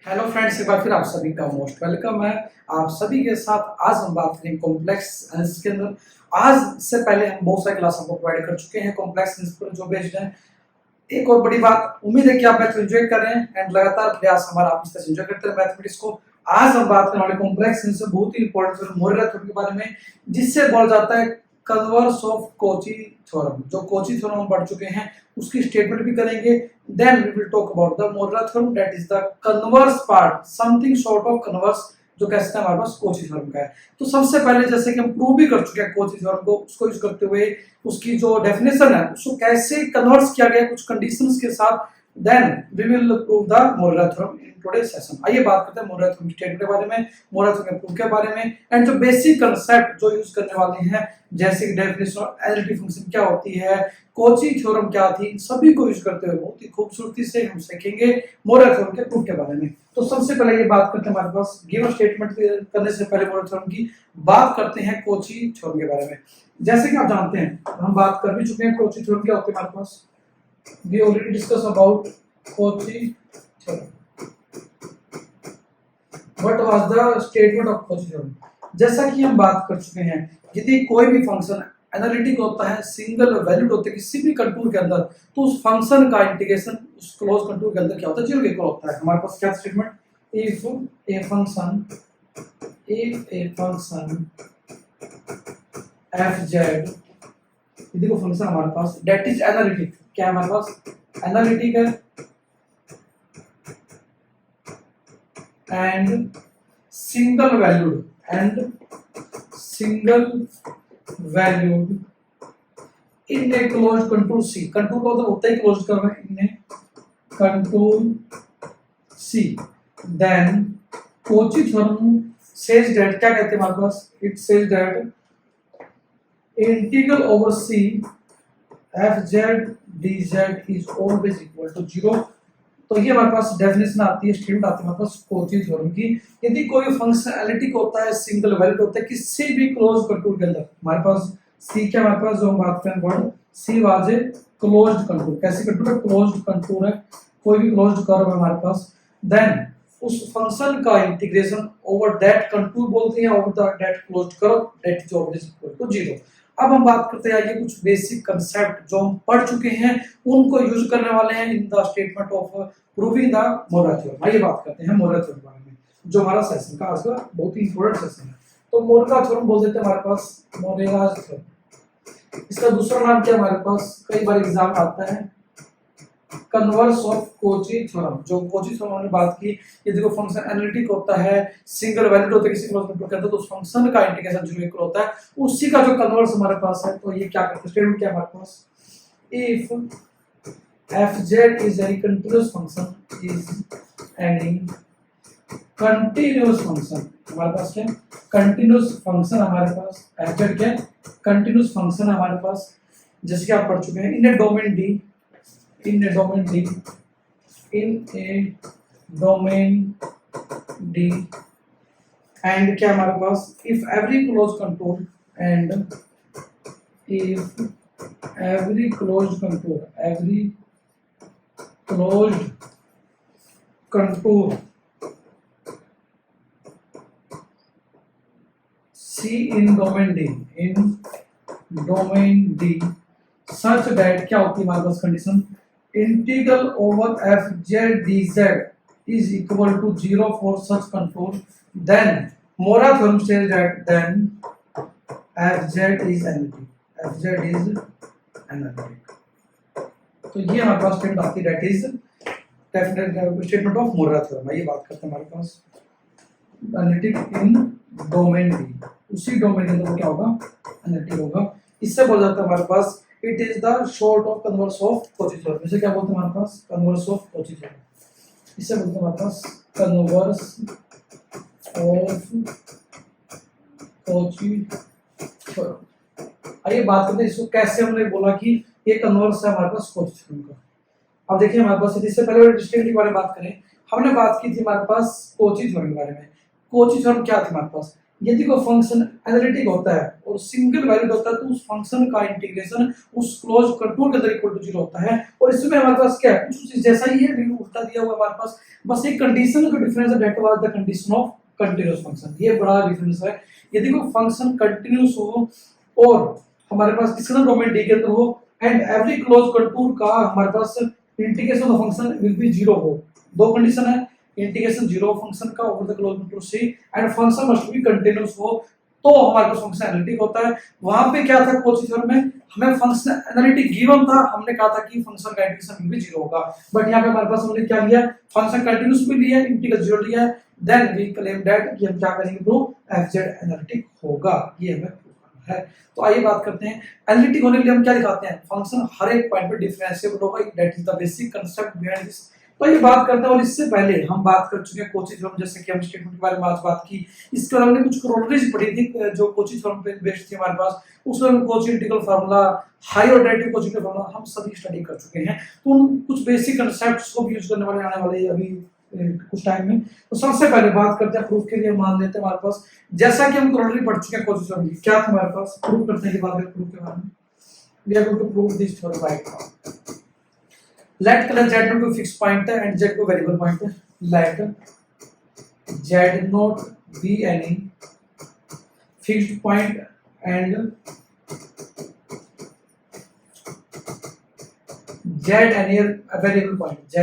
Hello friends, एक बार फिर आप सभी का मोस्ट वेलकम है। आप सभी के साथ आज हम बात करेंगे कॉम्प्लेक्स एनालिसिस के अंदर। आज से पहले हम बहुत सारे क्लास आपको प्रोवाइड कर चुके हैं कॉम्प्लेक्स एनालिसिस पर जो बेस्ड है। एक और बड़ी बात, उम्मीद है कि आप मैथ एंजॉय कर रहे हैं एंड लगातार प्रयास हमारा आप इस तरह से एंजॉय करते हैं मैथमेटिक्स को। आज हम बात करने वाले कॉम्प्लेक्स एनालिसिस बहुत ही इंपॉर्टेंट मोरेरा थ्योरम के बारे में, जिससे बोला जाता है कन्वर्स ऑफ कॉची थ्योरम। जो कॉची थ्योरम हम पढ़ चुके हैं उसकी स्टेटमेंट भी करेंगे। Then we will talk about the Morera theorem, that is the converse part, something sort of converse जो कैसे हमारे पास कॉची थ्योरम का है। तो सबसे पहले जैसे कि हम प्रूव भी कर चुके हैं कॉची थ्योरम को, उसको यूज करते हुए उसकी जो डेफिनेशन है उसको कैसे कन्वर्स किया गया कुछ कंडीशंस के साथ, then we will prove the Morera theorem in today session. आइए बात करते हैं मोरेरा थ्योरम स्टेटमेंट के बारे में, मोरेरा थ्योरम के प्रूफ के बारे में एंड जो बेसिक कांसेप्ट जो यूज करने वाले हैं, जैसे कि डेफिनेशन ऑफ एनालिटिक फंक्शन क्या होती है, कॉची थ्योरम क्या थी, सभी को यूज करते हुए बहुत ही खूबसूरती से हम सीखेंगे मोरेरा थ्योरम के प्रूफ के बारे में। तो सबसे पहले ये बात करते हैं हमारे पास गिवन स्टेटमेंट करने से पहले मोरेरा थ्योरम की बात करते हैं कॉची थ्योरम के बारे में। जैसे कि आप जानते हैं, हम बात कर भी चुके हैं कॉची थ्योरम क्या होती है हमारे पास। We already discuss about Cauchy theorem. What was the statement of Cauchy theorem. जैसा कि हम बात कर चुके हैं, यदि कोई भी फंक्शन एनालिटिक होता है, सिंगल वैल्यूड होते हैं किसी भी कंटूर के अंदर, तो उस फंक्शन का इंटीग्रेशन उस क्लोज कंटूर के अंदर क्या होता है, जीरो के इक्वल होता है। हमारे पास क्या statement, if a function F Z, यदि वो फंक्शन हमारे पास दैट इज एनालिटिक, क्या है हमारे पास एनालिटिक है and single valued in a closed contour C. Contour का मतलब होता है क्लोज्ड कर रहे हैं, in contour C. Then Cauchy theorem says that, क्या कहते हैं हमारे पास, it says that integral over C f z d z is always equal to zero. तो ये हमारे पास डेफिनेशन आती है, स्टेटमेंट आती है हमारे पास कॉची थ्योरम की। यदि कोई फंक्शन एनालिटिक होता है, सिंगल वैल्यूड होता है किसी भी क्लोज कंटूर के अंदर, हमारे पास सी क्या हमारे पास जो हम बात करें word C was a closed contour. कैसी कंटूर है, क्लोज्ड कंटूर है, कोई भी क्लोज्ड कर्व है हमारे पास। देन उस फंक्शन का इंटीग्रेशन ओवर दैट कंटूर बोलते हैं, over that closed curve, that is always equal to zero. अब हम बात करते हैं ये कुछ बेसिक कांसेप्ट जो हम पढ़ चुके हैं उनको यूज करने वाले हैं in the statement of proving the Morera theorem. आइए बात करते हैं मोरेरा थ्योरम के बारे में, जो हमारा सेशन का आज का बहुत ही इंपॉर्टेंट सेशन है। तो मोरेरा थ्योरम बोल देते हैं हमारे पास मोरेरा थ्योरम। इसका दूसरा नाम क्या हमारे पास, कई बार एग्जाम आता है, कन्वर्स ऑफ कॉची थ्योरम। जो कॉची थ्योरम हमने बात की, यदि कोई फंक्शन एनालिटिक होता है, सिंगल वैल्यूड होता है किसी क्लोज्ड कंटूर के अंदर, तो उस फंक्शन का इंटीग्रेशन जीरो इक्वल होता है, उसी का जो कन्वर्स हमारे पास है। तो ये क्या करते हैं, स्टेटमेंट क्या हमारे पास, if fz is any continuous function is any continuous function, हमारे पास क्या कंटिन्यूस फंक्शन, हमारे पास fz क्या कंटिन्यूस फंक्शन हमारे पास, जैसे कि आप पढ़ चुके हैं, in a domain D and क्या हमारे पास, if every close contour and if every closed contour C in domain D such that क्या होती है हमारे पास condition, integral over f z d z is equal to zero for such contour, then Morera theorem says that then f z is analytic. तो ये हमारे पास statement आती है, that is definite statement of Morera theorem. ये बात करते हैं हमारे पास एनालिटिक इन डोमेन डी, उसी डोमेन के अंदर क्या होगा, एनालिटिक होगा। इससे बोला जाता है हमारे पास it is the short of converse of Cauchy theorem. इसे क्या बोलते हैं हमारे पास, कन्वर्स ऑफ कॉची थ्योरम। इसे बोलते हैं हमारे पास कन्वर्स ऑफ कॉची थ्योरम। आइए बात करते हैं इसको कैसे, हमने बोला कि ये कन्वर्स है हमारे पास कॉची थ्योरम का। अब देखिए हमारे पास, इससे पहले डिस्टिंक्ट के बारे में बात करें, हमने बात की थी हमारे पास कॉची थ्योरम के बारे में। कॉची थ्योरम क्या थी हमारे पास, यदि कोई फंक्शन एनालिटिक होता है और सिंगल वैल्यूड होता है तो उस फंक्शन का इंटीग्रेशन उस क्लोज कंट्रोल के अंदर इक्वल टू 0 होता है। और इसमें हमारे पास क्या है, कुछ चीज जैसा ही है, बिल्कुल उल्टा दिया हुआ है हमारे पास, बस एक कंडीशन का डिफरेंस है, that was the condition of continuous function. ये बड़ा डिफरेंस है। यदि कोई फंक्शन कंटीन्यूअस हो और हमारे पास किसका डोमेन डी के अंदर हो एंड एवरी क्लोज कंटूर का हमारे पास integration of function will be 0 हो, दो कंडीशन है, इंटीग्रेशन 0 फंक्शन का over the close contour C and function must be continuous हो, तो हमारे पास फंक्शन एनालिटिक होता है। वहां पे क्या था कोची थ्योरम में, हमें फंक्शन एनालिटिक गिवन था, हमने कहा था कि फंक्शन का इंटीग्रेशन विल बी 0 होगा, बट यहां पे हमारे पास हमने क्या लिया, फंक्शन कंटीन्यूअस भी लिया, इंटीग्रल 0 लिया है, देन वी क्लेम दैट कि हम क्या करेंगे प्रूव एफजेड एनालिटिक होगा, ये हमें प्रूव करना है। तो आइए बात करते हैं एनालिटिक होने के लिए हम क्या दिखाते हैं, फंक्शन हर एक पॉइंट पे डिफरेंशिएबल होगा, that is the basic concept behind this. तो ये बात करते हैं, और इससे पहले हम बात कर चुके हैं कोची थ्योरम, जैसे कि हम स्टेटमेंट के बारे में आज बात की, इसके बाद हमने कुछ करोलरीज पढ़ी थी जो कोची थ्योरम पे बेस्ड थी हमारे पास, उसमें हम कोची इंटीग्रल फार्मूला, हाई और डेरिवेटिव कोची का फार्मूला हम सभी स्टडी कर चुके हैं। तो उन कुछ बेसिक कांसेप्ट्स को भी यूज करने वाले आने वाले अभी कुछ टाइम में। तो सबसे पहले बात करते हैं प्रूफ के लिए, मान लेते हैं हमारे पास, जैसा कि हम करोलरी पढ़ चुके हैं कोची थ्योरम की, क्या था हमारे पास, प्रूफ करते हैं कि बात करें प्रूफ के बारे में, we are going to prove this theorem right now. Let z not be fixed point and z को variable point है। Let z not be any fixed point and z any variable point. Z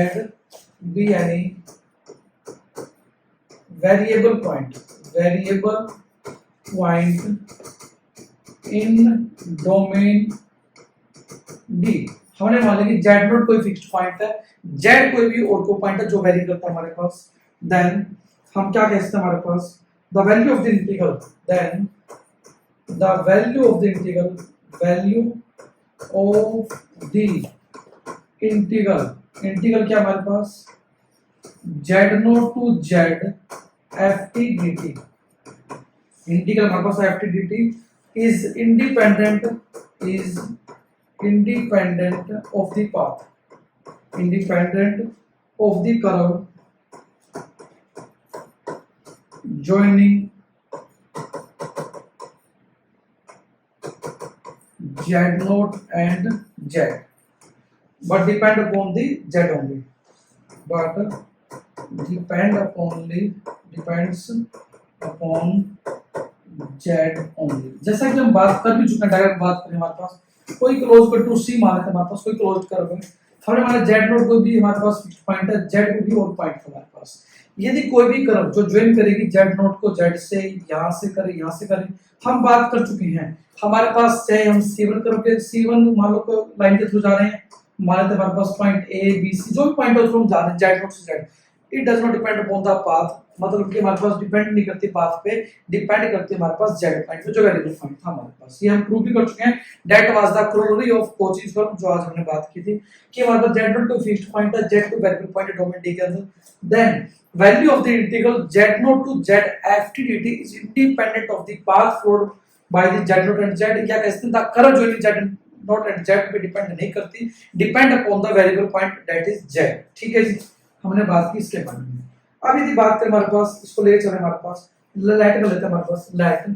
be any variable point in domain D। हमने मान लिया कि z not कोई fixed point है, z कोई भी और कोई पॉइंट है जो वेरी करता है हमारे पास, देन हम क्या कह सकते हैं हमारे पास, the value of the integral, then the value of the integral, value of the integral क्या हमारे पास, z not to z ft dt, integral हमारे पास ft dt is independent of the path, independent of the curve joining z naught and z, but depend upon the z only, but depends upon z only। जैसा कि हम बात कर भी चुके हैं, डायरेक्ट बात करें, हमारे पास कोई क्लोज कंटूर सी मान लेते हैं, हमारे पास कोई क्लोज कर्व है, हमने माना z नोट को भी हमारे पास फिक्स्ड पॉइंट है, z को भी और पॉइंट है हमारे पास। यदि कोई भी कर्व जो ज्वाइन करेगी z नोट को z से, यहां से करे, यहां से करे, हम बात कर चुके हैं, हमारे पास चाहे हम c1 कर्व के c1 मान लो को लाइन के थ्रू जा रहे हैं, मान लेते हैं हमारे पास पॉइंट a b c जो भी पॉइंट है हम जा रहे हैं z नोट से z, it does not depend upon the path, मतलब कि हमारे पास डिपेंड नहीं करती पाथ पे, डिपेंड करती है हमारे पास z पॉइंट पे जो वेरिएबल पॉइंट था हमारे पास। ये हम प्रूव भी कर चुके हैं, that was the corollary of Cauchy theorem जो आज हमने बात की थी कि हमारे पास z not to fixed point है, z टू वेरिएबल पॉइंट है डोमेन D के अंदर, then value of the integral z not to z ft dt is independent of the path followed by the z not and z, क्या कहते हैं the curve जो z not and z पे depend नहीं करती, depend upon the variable point that is z। ठीक है जी, हमने बात की इसके बारे में। अब यदि बात करें हमारे पास, इसको ले चले हमारे पास, लेट कर लेते हैं हमारे पास, लेट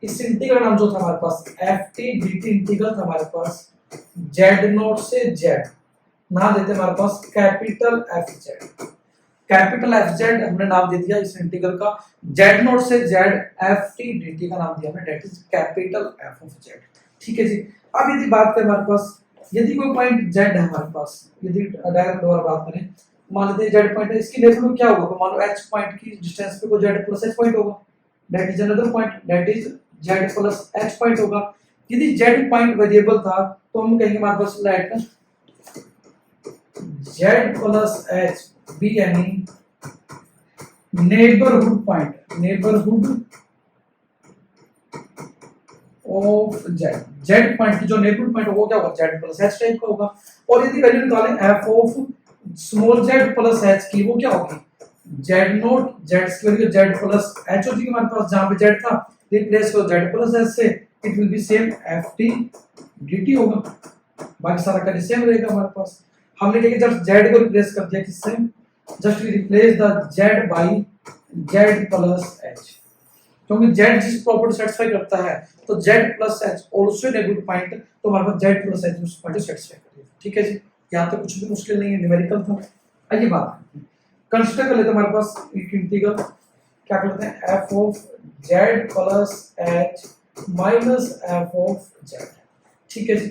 इस इंटीग्रल नाम जो था हमारे पास ft dt इंटीग्रल था हमारे पास z नॉट से z, नाम देते हैं हमारे पास कैपिटल fz, कैपिटल fz हमने नाम दे दिया इस इंटीग्रल का, z नॉट से z ft dt का नाम दिया हमने, that is capital f of z। ठीक है जी, अब यदि बात करें हमारे पास, यदि कोई पॉइंट z है हमारे पास, यदि डायरेक्ट दोबारा बात करें, मान लेते हैं z पॉइंट है, इसकी नेबरहुड क्या होगा, तो मान लो h पॉइंट की डिस्टेंस पे को z प्लस h पॉइंट होगा, that is another point, that is z plus h point होगा। यदि z पॉइंट वेरिएबल था तो हम कहेंगे हमारे पास let z plus h be any neighbourhood point, neighbourhood of z point की जो नेबरहुड पॉइंट होगा क्या होगा, z प्लस h टाइप का होगा। और यदि वैल्यू निकालें f of small z plus h की, वो क्या होगी, z नोट, z स्क्वायर की z प्लस h होगी हमारे पास, जहां पे z था रिप्लेस करो z प्लस h से, it will B same ft dt होगा, बाकी सारा का सेम रहेगा हमारे पास। हमने क्या किया, जब z को रिप्लेस कर दिया किससे, just we replace the z by z plus h, क्योंकि z जिस प्रॉपर्टी सेटिस्फाई करता है तो z plus h also negative point, तो हमारे पास z प्लस h उस पॉइंट को सेटिस्फाई करेगा। ठीक है जी, यहाँ तो कुछ भी मुश्किल नहीं है, न्यूमेरिकल था। आइए बात करते हैं, कंसीडर कर लेते हैं हमारे पास एक इंटीग्रल, क्या करते हैं f of z plus h minus f of z। ठीक है जी,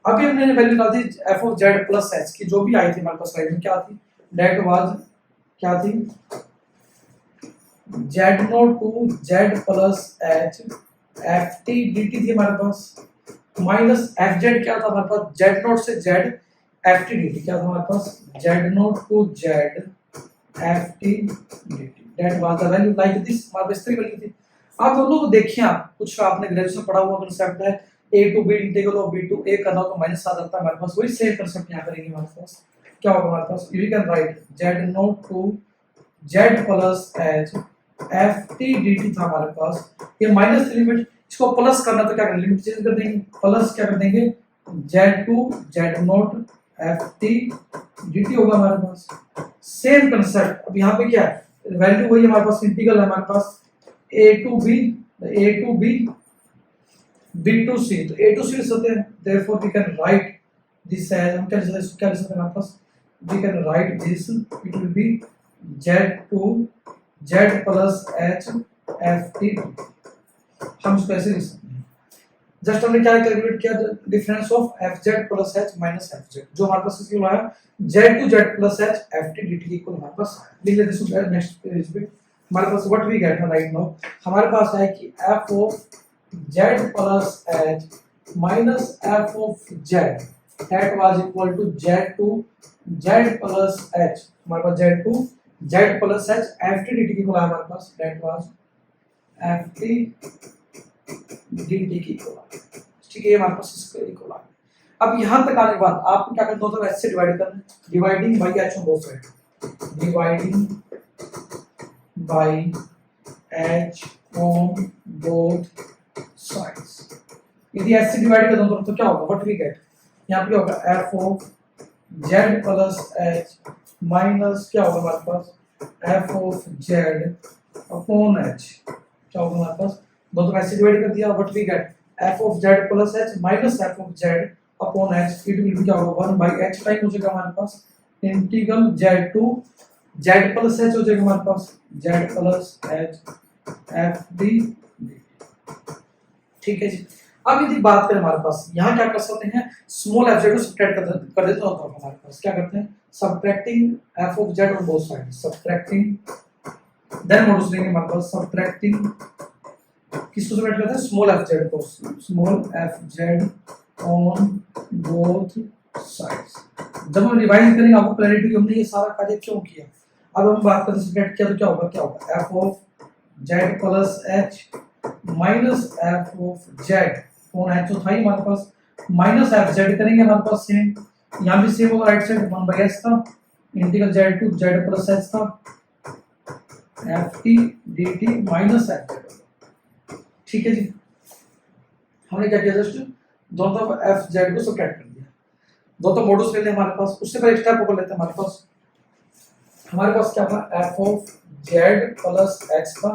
अभी हमने वैल्यू निकाली थी f of z plus h की, जो भी आई थी हमारे पास स्लाइड में, क्या थी, दैट वाज क्या थी, z not to z plus h ft dt थी हमारे पास, माइनस fz क्या था हमारे पास, z नॉट से z ft dt क्या था हमारे पास, z not to z ft dt, that was the value like this, हमारे पास 3 वैल्यू थी। आप दोनों को देखिए, आप कुछ आपने ग्रेजुएशन पढ़ा हुआ कंसेप्ट है, a to b integral of b to a करना हो तो माइनस आ जाता है हमारे पास, वही सेम कंसेप्ट यहां करेंगे हमारे पास। क्या होगा हमारे पास, you can write z not to z plus h ft dt था हमारे पास, ये माइनस लिमिट, इसको प्लस करना तो क्या करेंगे, लिमिट चेंज कर देंगे, प्लस क्या कर देंगे z to z not ft dt होगा हमारे पास। सेम कंसेप्ट, अब यहाँ पे क्या है, वैल्यू वही हमारे पास, इंटीग्रल है हमारे पास a to b b to c, तो a टू c लिख सकते हैं, therefore we can write this as, हम क्या लिख सकते हैं हमारे पास, we can write this, it will be z to z plus h ft, हम इसको ऐसे लिख सकते हैं। जस्ट हमने क्या कैलकुलेट किया, difference of fz plus h minus fz, जो हमारे पास इसको आया z to z plus h ft dt equal हमारे पास लिख लेते हैं। इसको नेक्स्ट पेज पे हमारे पास what we get right now, हमारे पास है कि f of z plus h minus f of z that was equal to z to z plus h, हमारे पास z to z plus h ft dt की इक्वल हमारे पास, that was ft dt की इक्वल। ठीक है, ये हमारे पास इसका इक्वल आ गया। अब यहाँ तक आने के बाद आपको क्या करना होता है, ऐसे डिवाइड करना है, dividing by h on both side, dividing by h on both sides. यदि ऐसे डिवाइड कर दो तो क्या होगा, व्हाट वी गेट, यहाँ पे क्या होगा f of z plus h minus क्या होगा हमारे पास f of z upon h, क्या होगा हमारे पास, दोनों को ऐसे डिवाइड कर दिया, what we get f of z plus h minus f of z upon h, it will be क्या होगा 1 बाय h टाइम हो जाएगा हमारे पास, integral z to z plus h हो जाएगा हमारे पास, z plus h f d। ठीक है जी, अब यदि बात करें हमारे पास यहाँ क्या कर सकते हैं, स्मॉल f z को सब्ट्रैक्ट कर देते हैं, और हमारे पास क्या करते हैं, subtracting f of z on both side, subtracting, then modulus लेंगे हमारे पास, सब्ट्रैक्टिंग किसको सब्ट्रैक्ट करते हैं, स्मॉल f z को, small f z on both sides. जब हम रिवाइज करेंगे आपको क्लैरिटी, हमने ये सारा कार्य क्यों किया। अब हम बात करते हैं सब्ट्रैक्ट किया तो क्या होगा, क्या होगा f of z plus h minus f of z on h, तो था ही हमारे पास, माइनस f z करेंगे हमारे पास सेम, यहाँ भी सेम होगा, राइट साइड 1 बाय h था, integral z to z plus h था ft dt minus f z। ठीक है जी, हमने क्या किया, जस्ट दोनों तरफ f z को सब्ट्रैक्ट कर दिया, दोनों मॉड्यूलस ले लें हमारे पास। उससे पहले स्टेप ऊपर लेते हैं, हमारे पास क्या था, f of z plus h था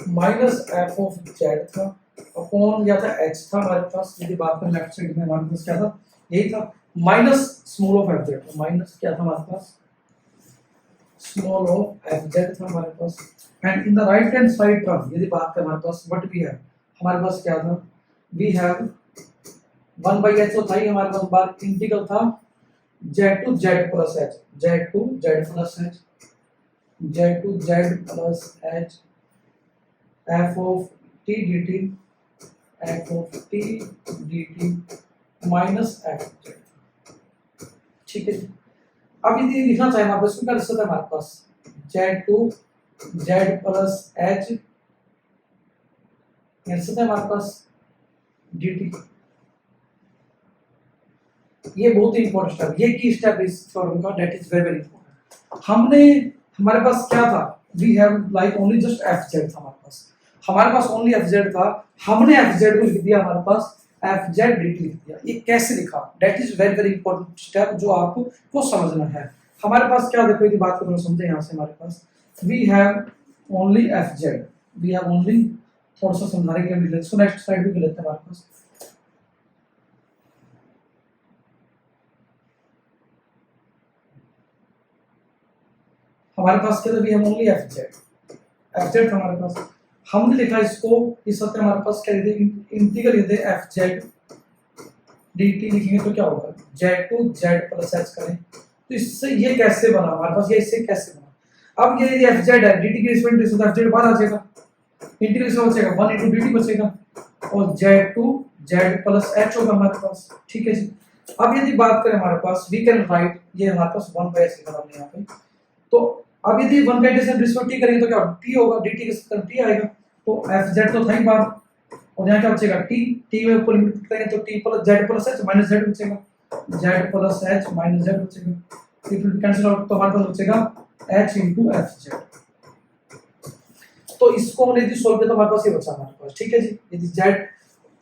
माइनस f ऑफ z था अपॉन या था h था हमारे पास, यदि बात करें लेफ्ट साइड में हमारे पास क्या था, यही था, minus small of f z, minus क्या था हमारे पास, स्मॉल ऑफ f z था हमारे पास, and in the right hand side term यदि बात करें हमारे पास व्हाट वी हैव, हमारे पास क्या था, वी हैव 1 बाय h, तो था ही हमारे पास बार इंटीग्रल था z to z plus h, z to z plus h, z to z plus h f of t dt, f of t dt minus f of z। ठीक है, अब यदि लिखना चाहे हमारे पास क्या लिख सकते हैं, हमारे पास z to z plus h लिख सकते हैं हमारे पास dt। ये बहुत ही इंपॉर्टेंट स्टेप, ये की स्टेप इस थ्योरम का, that is very very important. हमने हमारे पास क्या था, we have like only just fz था हमारे पास ओनली fz था, हमने fz को लिख दिया हमारे पास fz dt लिख दिया। ये कैसे लिखा, that is very very important step जो आपको को समझना है। हमारे पास क्या, देखो यदि बात को समझे, यहाँ से हमारे पास we have only fz, we have only थोड़ा सा समझाने के लिए लिख लेते हैं। इसको नेक्स्ट स्लाइड भी कर लेते हैं हमारे पास। हमारे पास क्या था, we have only f z हमारे पास। हमने लिखा इसको, इस वक्त हमारे पास क्या लिखे, इंटीग्रल लिखे एफ जेड डी टी लिखेंगे तो क्या होगा, z to z plus h करें तो इससे ये कैसे बना हमारे पास, ये इससे कैसे बना। अब ये यदि एफ जेड है, डी टी की रिस्पेक्ट में एफ जेड बाहर आ जाएगा, इंटीग्रेशन बचेगा 1 इंटू डी टी बचेगा और z to z plus h होगा हमारे पास। ठीक है जी। अब यदि बात करें हमारे पास, वी कैन राइट, ये हमारे पास 1 बाय एच लिखा हमने यहाँ पे, तो अब यदि 1 बाय रिस्पेक्ट टी करेंगे तो क्या टी होगा, डी टी के साथ टी आएगा, तो एफ जेड तो था ही बाहर और यहाँ क्या बचेगा टी, टी में ऊपर लिमिट करेंगे तो t plus z plus h minus z बचेगा, z plus h minus z बचेगा, इट विल कैंसिल आउट तो हमारे पास बचेगा एच इंटू एफ जेड। तो इसको हमने यदि सोल्व किया तो हमारे पास ये बचा हमारे पास। ठीक है जी। यदि जेड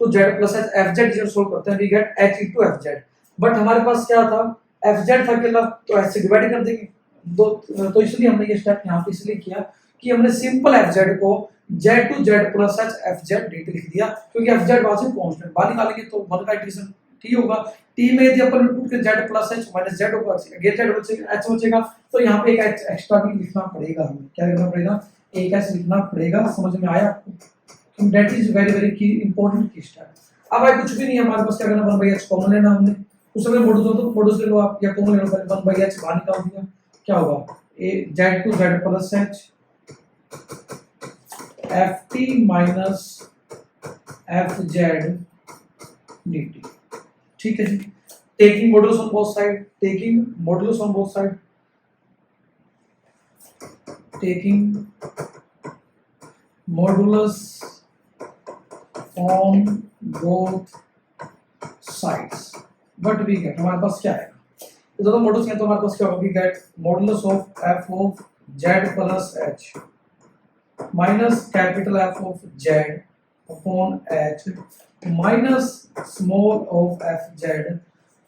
तो z plus h f z जब सोल्व करते हैं we get h into f z, but हमारे पास क्या था, एफ जेड था अकेला तो एच से डिवाइड कर देंगे दो, तो इसलिए हमने ये स्टेप यहाँ पे इसलिए किया कि हमने सिंपल एफ जेड को z to z plus h f z d t लिख दिया, क्योंकि एफ जेड वहां से कांस्टेंट बाहर निकालेंगे तो 1 का इंटीग्रेशन टी होगा, टी में यदि अपन पुट के Z plus h minus Z होगा, अगेन जेड बचेगा एच बचेगा, तो यहाँ पे एक एच एक्स्ट्रा भी लिखना पड़ेगा, हमें क्या लिखना पड़ेगा, एक एच लिखना पड़ेगा। समझ में आया आपको, दैट इज वेरी वेरी की इंपॉर्टेंट की स्टेप। अब भाई कुछ भी नहीं है हमारे पास, क्या करना, 1 बाई एच कॉमन लेना हमने, उस समय मॉडल्स हो तो मॉडल्स ले लो आप, या कॉमन ले लो, 1 बाई एच बाहर निकाल दिया, क्या होगा, a z to z plus h f t minus f z d t. ठीक है जी। Taking modulus on both side, taking modulus on both side, taking modulus on both sides, but we get, हमारे पास क्या है, ये दोनों modulus हैं तो हमारे पास क्या होगा, we get modulus of f of z plus h minus capital f of z upon h minus small of f z.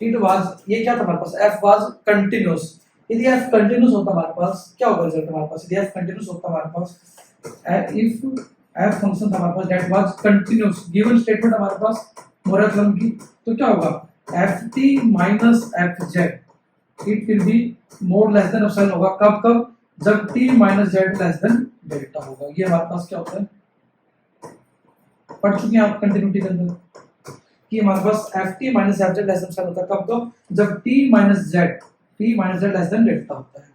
It was, ये क्या था हमारे पास, एफ वाज कंटिन्यूअस, यदि एफ कंटिन्यूअस होता हमारे पास क्या होगा रिजल्ट हमारे पास, यदि एफ कंटिन्यूअस होता हमारे पास, इफ एफ फंक्शन था हमारे पास that was continuous, given statement हमारे पास मोरथलम की, तो क्या होगा, f t minus f z it will be more less than epsilon होगा, कब कब, जब t minus z less than delta होगा। ये हमारे पास क्या होता है, पढ़ चुके हैं आप कंटिन्यूटी के अंदर कि हमारे पास f t minus f z less than epsilon होता है, कब कब, जब t minus z less than delta होता है।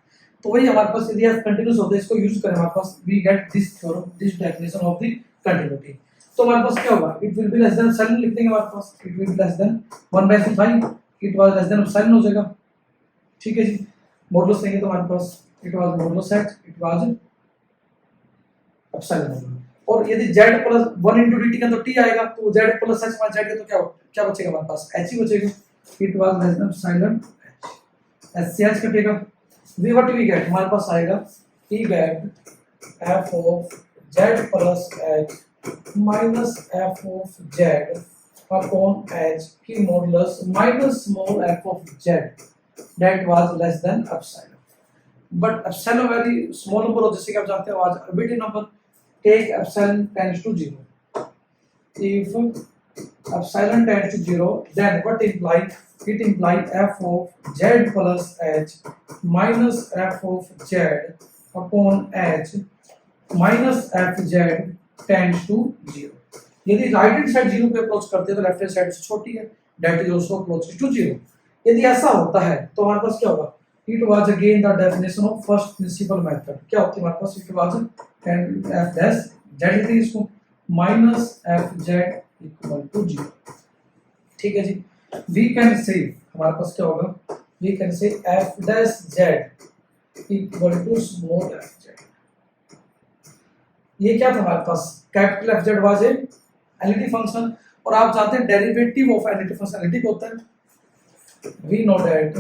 तो वही हमारे पास यदि एफ कंटिन्यूअस होता है, इसको यूज करें हमारे पास we get this theorem, this definition of the continuity. तो हमारे पास क्या होगा, it will be less than epsilon लिख देंगे हमारे पास, it will be less than 1/5, it was less than epsilon हो जाएगा। ठीक है जी। मॉडुलस लेंगे तो हमारे पास it was modulus h, it was epsilon, और यदि z प्लस 1 into dt का तो t आएगा, तो z plus h minus z का तो क्या बचेगा हमारे पास, h ही बचेगा, it was less than epsilon h, h से h कटेगा, वी व्हाट वी गेट, हमारे पास आएगा we get f of z plus h minus f of z upon h की modulus minus small f of z that was less than epsilon, but epsilon very small number हो, जैसे कि आप जानते हैं आज arbitrary number, take epsilon tends to 0, if epsilon tends to 0 then what imply, it imply f of z plus h minus f of z upon h minus f z tends to 0। यदि right hand side 0 पे approach करते हैं तो left hand side से छोटी है, that is also approaches to 0। यदि ऐसा होता है तो हमारे पास क्या होगा, it was again the definition of first principle method, क्या होती है हमारे पास, it was f dash z लिखते हैं इसको minus f z equal to 0। ठीक है जी। वी कैन से, हमारे पास क्या होगा, we can say f dash z equal to small f z. ये क्या था हमारे पास, capital F z was a analytic function, और आप जानते हैं derivative of analytic function analytic होता है, we know that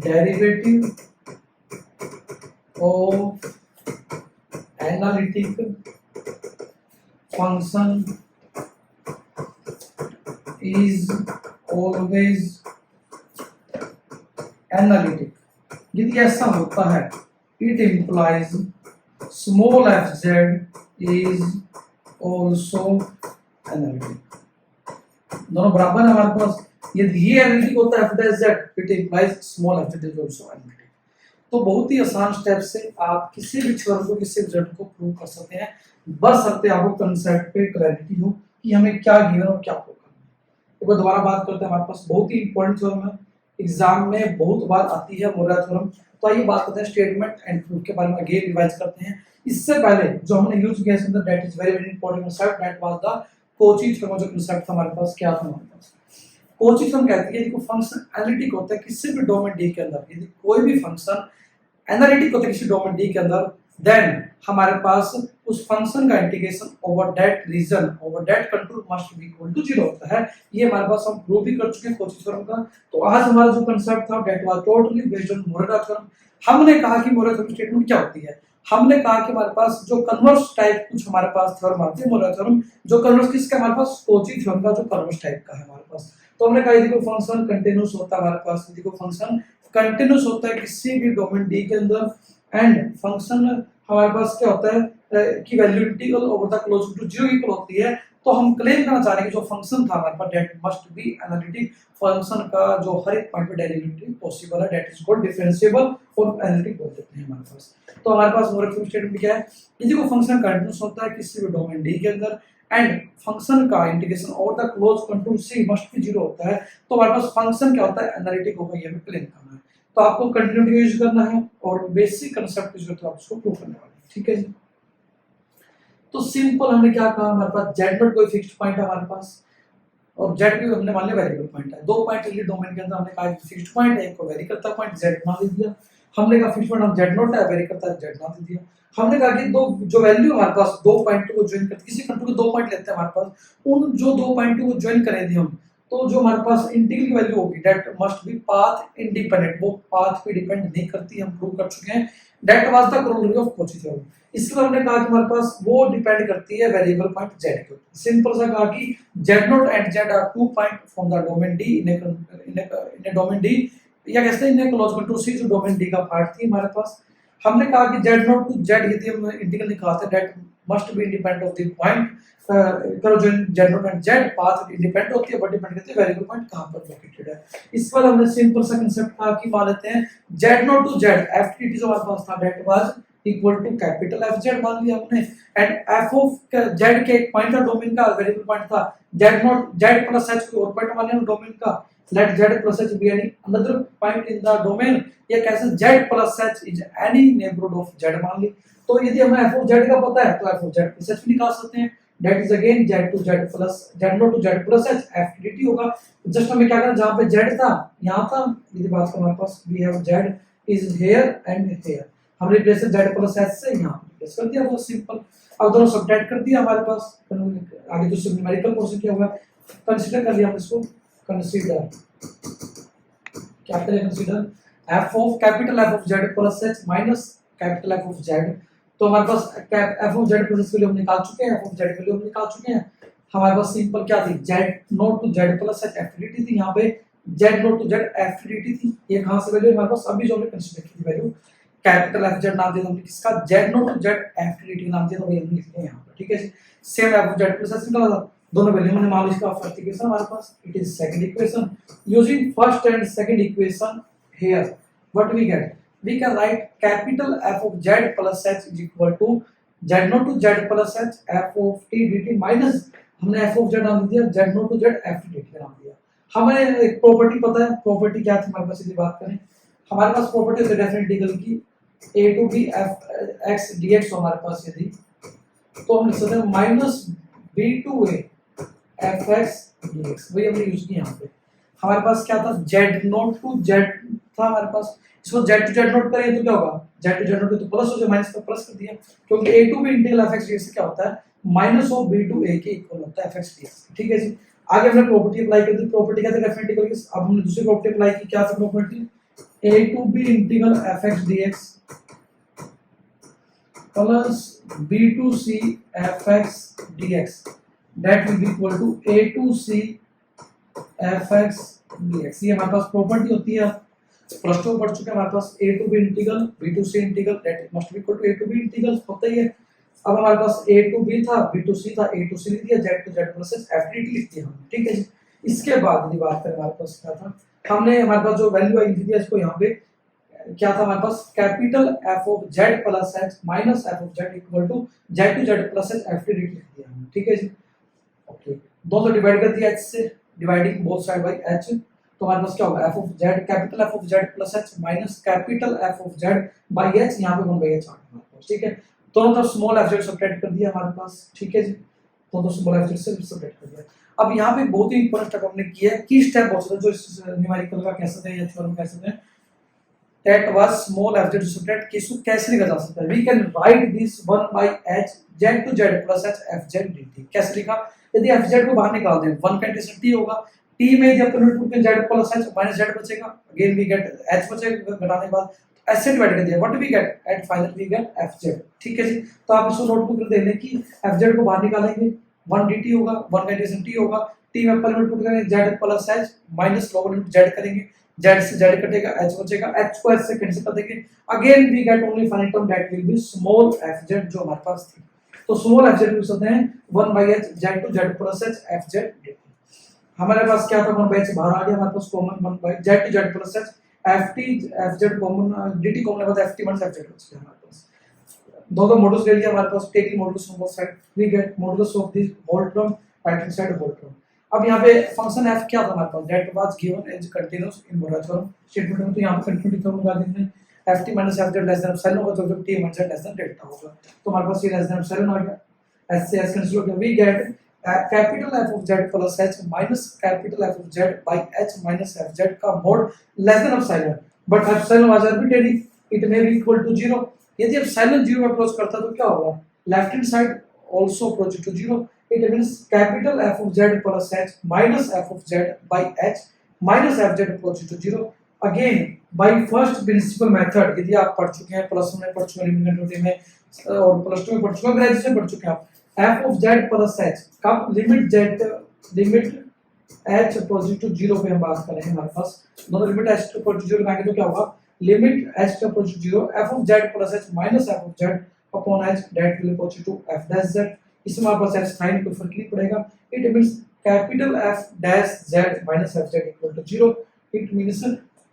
derivative of analytic function is always analytic। यदि ऐसा होता है it implies small f z is also analytic. दोनों बराबर है हमारे पास। यदि ये एनालिटिक होता है F dash Z, it implies small f z is also analytic. तो बहुत ही आसान स्टेप से आप किसी भी थ्योरम को, किसी भी रिजल्ट को प्रूव कर सकते हैं, बस सकते हैं आपको कंसेप्ट पे क्लैरिटी हो कि हमें क्या गिवन और क्या प्रूव करना है। एक बार दोबारा बात करते हैं, हमारे पास बहुत ही इंपॉर्टेंट थ्योरम है, एग्जाम में बहुत बार आती है मोरेरा थ्योरम। तो आइए बात करते हैं स्टेटमेंट एंड प्रूफ के बारे में, अगेन रिवाइज करते हैं। इससे पहले जो हमने यूज किया इसके अंदर, that is very very important concept, that was the Kochi theorem. जो कंसेप्ट था हमारे पास, क्या था हमारे पास, कोची थ्योरम कहती है कि फंक्शन एनालिटिक होता है किसी भी डोमेन डी के अंदर। यदि कोई भी फंक्शन एनालिटिक होता है किसी डोमेन डी के अंदर, देन हमारे पास उस फंक्शन का integration over that region, over that control must be equal to 0 होता है। ये हमारे पास हम प्रूव भी कर चुके हैं कोची थ्योरम का। तो आज हमारा जो कंसेप्ट था that was totally based on Morera theorem. हमने कहा कि मोरेरा थ्योरम स्टेटमेंट क्या होती है। हमने कहा कि हमारे पास जो कन्वर्स टाइप कुछ हमारे पास थ्योरम आते हैं मोरेरा थ्योरम, जो कन्वर्स किसका, हमारे पास कोची थ्योरम का जो कन्वर्स टाइप का है हमारे पास। तो हमने कहा यदि कोई फंक्शन कंटीन्यूअस होता है हमारे पास, यदि कोई फंक्शन कंटीन्यूअस होता है किसी भी डोमेन डी के अंदर, एंड फंक्शन हमारे पास क्या होता है कि value integral over the close to 0 equal होती है, तो हम क्लेम करना चाह रहे हैं कि जो फंक्शन था हमारे पास that must be analytic. Function का जो हर एक पॉइंट पे डेरिवेटिव पॉसिबल है, दैट इज कॉल्ड डिफरेंशिएबल और एनालिटिक बोल देते हैं हमारे पास। तो हमारे पास मोरेरा थ्योरम स्टेटमेंट क्या है, यदि कोई फंक्शन कंटीन्यूअस होता है किसी भी डोमेन डी के अंदर एंड फंक्शन का integration over the close control C must be 0 होता है, तो हमारे पास फंक्शन क्या होता है, एनालिटिक होगा। ये हमें क्लेम करना है। तो आपको कंटिन्यूटी यूज करना है और बेसिक कंसेप्ट जो है आपको प्रूव करने वाले हैं, ठीक है जी। तो सिंपल हमने क्या कहा, हमारे पास जेड नॉट कोई फिक्स्ड पॉइंट है हमारे पास, और जेड भी हमने मान लिया वेरिएबल पॉइंट है। दो पॉइंट लिए डोमेन के अंदर, हमने कहा फिक्स्ड पॉइंट है, एक को वेरी करता पॉइंट जेड मान दिया। हमने कहा फिक्स्ड पॉइंट हम जेड नॉट है, वेरी करता है जेड मान दिया। हमने कहा कि दो जो वैल्यू हमारे पास दो पॉइंट को ज्वाइन करते, किसी कंट्रोल के दो पॉइंट लेते हैं हमारे पास, उन जो दो पॉइंट को ज्वाइन करेंगे हम, तो जो हमारे पास इंटीग्रल की वैल्यू होगी that must B path independent, वो पाथ पे डिपेंड नहीं करती, हम प्रूव कर चुके हैं। That was the chronology of Cauchy theorem. इसके बाद हमने कहा कि हमारे पास वो डिपेंड करती है वेरिएबल पॉइंट जेड के ऊपर। सिंपल सा कहा कि z nought and z are two point from the domain D in a domain D, या कैसे इन ए क्लोज कंट्रोल सी, जो डोमेन डी का पार्ट थी हमारे पास। हमने कहा कि जेड नॉट टू जेड यदि हम इंटीग्रल निकालते हैं that must be independent of the point, करो जो Z nought and Z path independent होती है, बट डिपेंड करती है वेरिएबल पॉइंट कहां पर लोकेटेड है। इस पर हमने सिंपल सा कांसेप्ट कहा कि मान लेते हैं z nought to z f t जो हमारे पास था that was equal to capital F z मान लिया हमने, एंड एफ ऑफ जेड के एक पॉइंट था डोमेन का, वेरिएबल पॉइंट था Z not Z plus H को और पॉइंट मान लिया डोमेन का, let z plus h be any another point in the domain, या कैसे z plus h is any neighborhood of z मान ली। तो यदि हमें f of z का पता है तो f of z plus h भी निकाल सकते हैं, that is again z to z plus z not to z plus h f dt होगा। जस्ट हमें क्या करना, जहां पे z था यहां था, यदि बात करें हमारे पास we have z is here and here, हमने रिप्लेस z plus h से यहां रिप्लेस कर दिया, बहुत सिंपल। अब दोनों सब्ट्रैक्ट कर दिया हमारे पास, आगे तो सिर्फ न्यूमेरिकल पोर्शन क्या हुआ, कंसीडर कर लिया हमने इसको, कंसीडर क्या करें, consider f of capital f of z plus h minus capital f of z। तो हमारे पास f of z plus h value हम निकाल चुके हैं, f ऑफ z वैल्यू हम निकाल चुके हैं। हमारे पास सिंपल क्या थी, z not to z plus h f dt थी, यहां पे z not to z f dt थी। ये कहां से वैल्यू हमारे पास, अभी जो हमने कंसीडर की थी वैल्यू, कैपिटल f z नाम दिया हमने किसका, z not to z f dt नाम दिया, तो वही हमने लिख लिया यहां पर, ठीक है जी। Same f of z plus h निकाला था, दोनों वैल्यू मैंने मान ली, इसका फर्स्ट इक्वेशन हमारे पास, it is second equation. Using first and second equation here what we get, we can write capital f of z plus h is equal to z not to z plus h f of t dt minus हमने f of z नाम दिया z not to z f dt नाम दिया। हमें एक property पता है, property क्या थी हमारे पास, यदि बात करें हमारे पास प्रॉपर्टी है डेफिनेट इंटीग्रल की a to b f x dx हमारे पास, यदि तो हम लिख सकते हैं minus b to a fx dx, वही हमने यूज किया यहाँ पे। हमारे पास क्या था, z नॉट टू z था हमारे पास, इसको z टू z नॉट करें तो क्या होगा, z टू z नॉट तो प्लस हो जाए, माइनस का प्लस कर दिया, क्योंकि a to b integral fx dx क्या होता है, minus of b to a के इक्वल होता है fx dx, ठीक है जी। आगे हमने प्रॉपर्टी अप्लाई कर दी, प्रॉपर्टी क्या थी डेफिनेट इंटीग्रल की, अब हमने दूसरी प्रॉपर्टी अप्लाई की, क्या था property, a to b integral fx dx plus b to c fx dx that will be equal to a to c fx dx। ये हमारे पास प्रॉपर्टी होती है। प्लस टू में पढ़ चुके हैं हमारे पास a to b integral b to c integral that must be equal to a to b integral होता ही है। अब हमारे पास a टू b था, b टू c था, a टू c लिख दिया, z to z plus f dt लिख दिया हमने, ठीक है जी। इसके बाद यदि बात करें हमारे पास क्या था, हमने हमारे पास जो वैल्यू आई लिख दिया इसको यहाँ पे क्या था हमारे पास capital f of z plus h minus f of z equal to z plus h f dt लिख दिया हमने, ठीक है जी। ओके, दोनों डिवाइड कर दिया h से, dividing both side by h, तो हमारे पास क्या होगा f of z capital f of z plus h minus capital f of z by h, यहाँ पे 1/h आ गया हमारे पास, ठीक है। दोनों तरफ स्मॉल f z सब्ट्रैक्ट कर दिया हमारे पास, ठीक है जी, दोनों स्मॉल f z से सब्ट्रैक्ट कर दिया। अब यहाँ पे बहुत ही इंपॉर्टेंट स्टेप हमने किया है, की स्टेप बहुत सारे जो इस न्यूमेरिकल का कह सकते हैं या थ्योरम कह सकते हैं, that was small f z subtract किसको कैसे लिखा जा सकता है, we can write this 1 by h z to z plus h f z dt। कैसे लिखा, यदि f z को बाहर निकाल दें 1 का इंटीग्रेशन t होगा, t में यदि अपन पुट करें z plus h minus z बचेगा, अगेन we get h बचेगा घटाने के बाद, h से डिवाइड कर दिया, what we get at final we get f z, ठीक है जी। तो आप इसको नोटबुक में देख लें कि f z को बाहर निकालेंगे 1 dt होगा, 1 का इंटीग्रेशन t होगा, t में अपन पुट करेंगे z plus h minus log limit z करेंगे, z से z कटेगा, h बचेगा, h को h से कैंसिल कर देंगे, again we get only final term that will be small f z जो हमारे पास थी। तो स्मॉल f z लिख सकते हैं 1/h z to z plus h f z dt। हमारे पास क्या था, 1/h बाहर आ गया, हमारे पास common 1/z to z plus h f t f z common dt common है, f t minus f z बच गया हमारे पास। दो मॉडुलस ले लिया हमारे पास, taking modulus from both side we get modulus of this whole term right hand side whole term. अब यहाँ पे फंक्शन f क्या था हमारे पास, that was given as continuous in Morera theorem statement में, तो यहाँ पे कंटीन्यूटी थ्योरम लगा देंगे, ft minus f z less than epsilon होगा तो जब t minus z less than delta होगा, तो हमारे पास ये लेस देन एप्सिलॉन आ गया, s से s कैंसिल हो गया, we get capital f of z plus h minus capital f of z by h minus f z का mod less than epsilon, but epsilon was arbitrary, it may be equal to 0। यदि epsilon 0 approach करता तो क्या होगा, left hand side also approach to 0, it means capital F of z plus h minus f of z by h minus f z approach to 0। Again by first principle method, यदि आप पढ़ चुके हैं plus में पढ़ चुके हैं elementary में और प्लस 2 में पढ़ चुके हैं, ग्रेजुएशन पढ़ चुके हैं आप, f of z plus h कब लिमिट h अप्रोच टू 0 पे हम बात करेंगे, हमारे पास दोनों लिमिट h अप्रोच टू 0 लगाएंगे तो क्या होगा, limit h approach to 0 f of z plus h minus f of z upon h that will approach to f dash z। इसमें हमारे पास f साइन कोई फर्क नहीं पड़ेगा, it means capital f dash z minus f z equal to 0, it means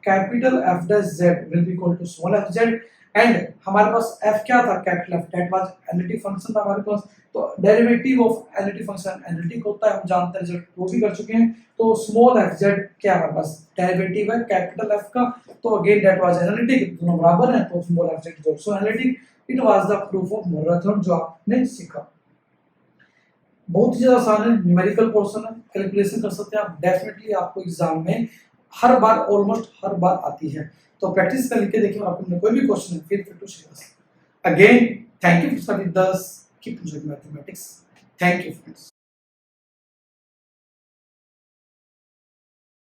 capital f dash z will be equal to small f z, and हमारे पास f क्या था, capital f that was analytic function था हमारे पास, तो derivative of analytic function analytic होता है, हम जानते हैं, रिजल्ट वो भी कर चुके हैं। तो स्मॉल f z क्या हमारे पास डेरिवेटिव है कैपिटल f का, तो अगेन दैट वाज एनालिटिक, दोनों बराबर हैं, तो small f z is also analytic. It was the proof of moral theorem जो आपने सीखा, बहुत ही ज्यादा आसान है, न्यूमेरिकल पोर्शन है, कैलकुलेशन कर सकते हैं आप, डेफिनेटली आपको एग्जाम में हर बार ऑलमोस्ट हर बार आती है, तो प्रैक्टिस कर लिख देखिए, आपको कोई भी क्वेश्चन है feel free to share. Again thank you for studying this, keep enjoying mathematics, thank you friends.